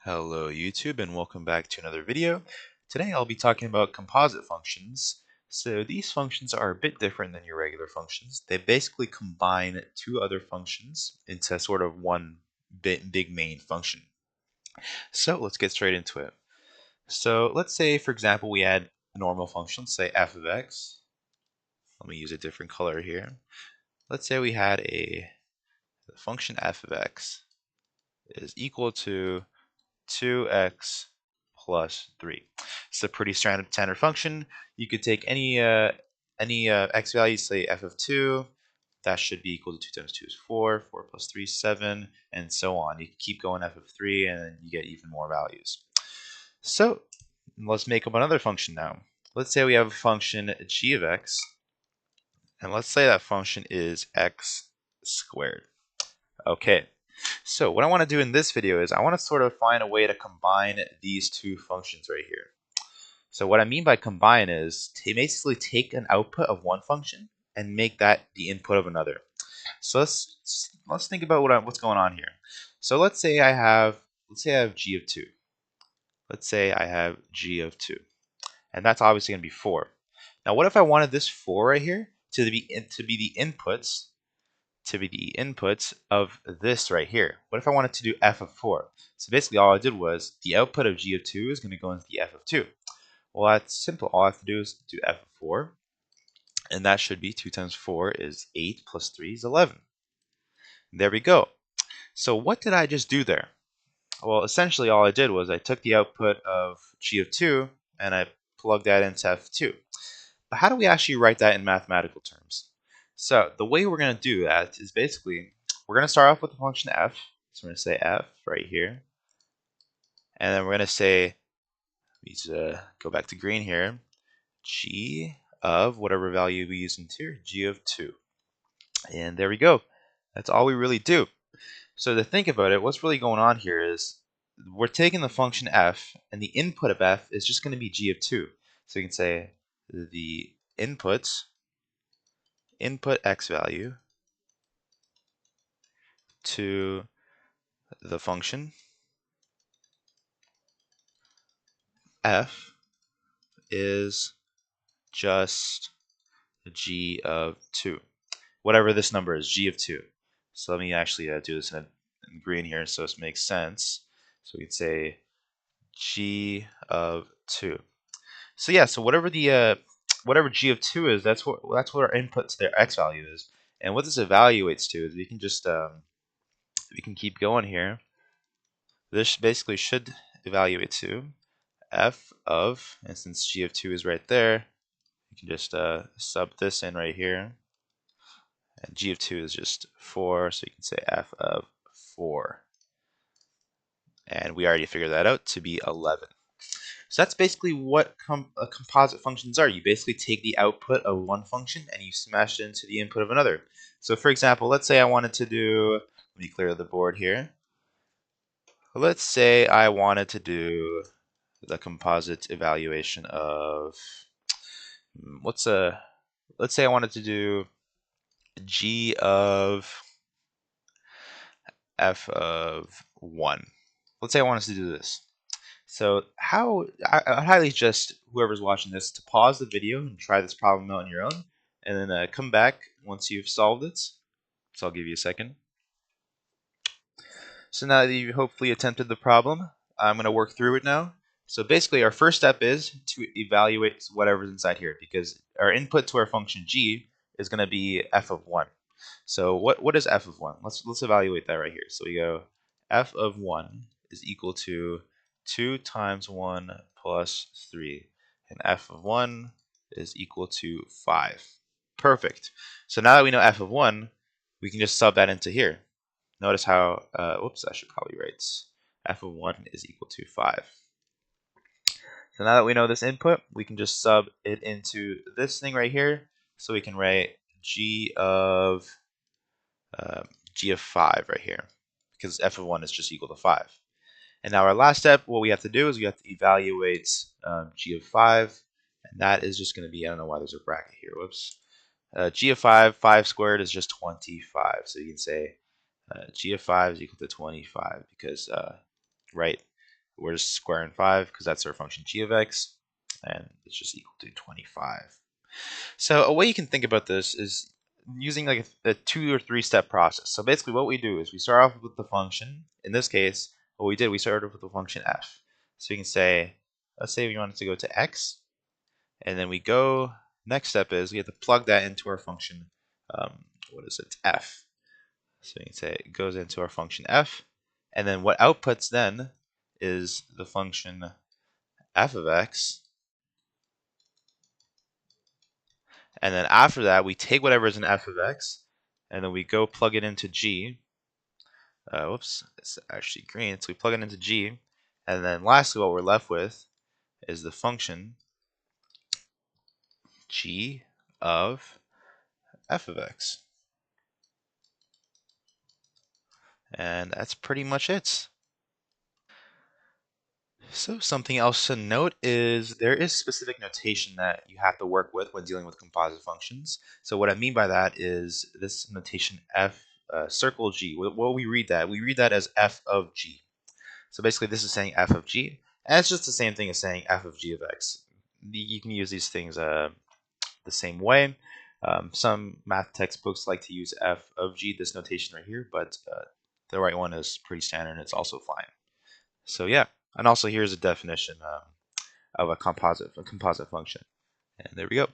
Hello YouTube and welcome back to another video. Today I'll be talking about composite functions. So these functions are a bit different than your regular functions. They basically combine two other functions into sort of one big main function. So let's get straight into it. So let's say, for example, we had a normal function, say f of x. Let me use a different color here. Let's say we had the function f of x is equal to 2x plus 3. It's a pretty standard function. You could take any x value, say f of 2, that should be equal to 2 times 2 is 4, 4 plus 3 is 7, and so on. You can keep going f of 3 and then you get even more values. So let's make up another function now. Let's say we have a function g of x, and let's say that function is x squared. Okay, so what I want to do in this video is I want to sort of find a way to combine these two functions right here. So what I mean by combine is to basically take an output of one function and make that the input of another. So let's think about what's going on here. So let's say I have g of 2. Let's say I have g of 2. And that's obviously going to be 4. Now what if I wanted this 4 right here to be the inputs of this right here? What if I wanted to do f of 4? So basically all I did was the output of g of 2 is going to go into the f of 2. Well, that's simple. All I have to do is do f of 4, and that should be 2 times 4 is 8 plus 3 is 11. There we go. So what did I just do there? Well, essentially all I did was I took the output of g of 2 and I plugged that into f of 2. But how do we actually write that in mathematical terms? So the way we're going to do that is basically we're going to start off with the function f. So we're going to say f right here. And then we're going to say, let's go back to green here, g of whatever value we use in here, g of 2. And there we go. That's all we really do. So to think about it, what's really going on here is we're taking the function f, and the input of f is just going to be g of 2. So you can say the input x value to the function f is just g of 2. Whatever this number is, g of 2. So let me actually do this in green here so this makes sense. So we can say g of 2. So yeah, so whatever the whatever g of 2 is, that's what our input to their x value is. And what this evaluates to is we can just we can keep going here. This basically should evaluate to f of, and since g of 2 is right there, you can just sub this in right here. And g of 2 is just 4, so you can say f of 4. And we already figured that out to be 11. So that's basically what composite functions are. You basically take the output of one function and you smash it into the input of another. So for example, let's say I wanted to do, let me clear the board here. Let's say I wanted to do the composite evaluation of, let's say I wanted to do g of f of 1. Let's say I wanted to do this. So I'd highly suggest whoever's watching this to pause the video and try this problem out on your own, and then come back once you've solved it. So I'll give you a second. So now that you've hopefully attempted the problem, I'm going to work through it now. So basically our first step is to evaluate whatever's inside here, because our input to our function g is going to be f of 1. So what is f of 1? Let's evaluate that right here. So we go f of 1 is equal to 2 times 1 plus 3. And f of 1 is equal to 5. Perfect. So now that we know f of 1, we can just sub that into here. Notice how, whoops, I should probably write f of 1 is equal to 5. So now that we know this input, we can just sub it into this thing right here. So we can write g of 5 right here, because f of 1 is just equal to 5. And now our last step, what we have to do is we have to evaluate g of 5, and that is just going to be, I don't know why there's a bracket here, whoops. G of 5 squared is just 25. So you can say g of 5 is equal to 25 because, right, we're just squaring 5 because that's our function g of x, and it's just equal to 25. So a way you can think about this is using like a 2 or 3 step process. So basically what we do is we start off with the function. In this case, what we did, we started with the function f. So you can say, let's say we wanted to go to x, and then we go, next step is we have to plug that into our function, what is it, f. So you can say it goes into our function f, and then what outputs then is the function f of x. And then after that, we take whatever is in f of x, and then we go plug it into g. Whoops, it's actually green. So we plug it into g, and then lastly, what we're left with is the function g of f of x. And that's pretty much it. So something else to note is there is specific notation that you have to work with when dealing with composite functions. So what I mean by that is this notation f circle g. What we read that as f of g. So basically this is saying f of g, and it's just the same thing as saying f of g of x. You can use these things the same way. Some math textbooks like to use f of g, this notation right here, but the right one is pretty standard and it's also fine. So yeah, and also here's a definition of a composite function. And there we go.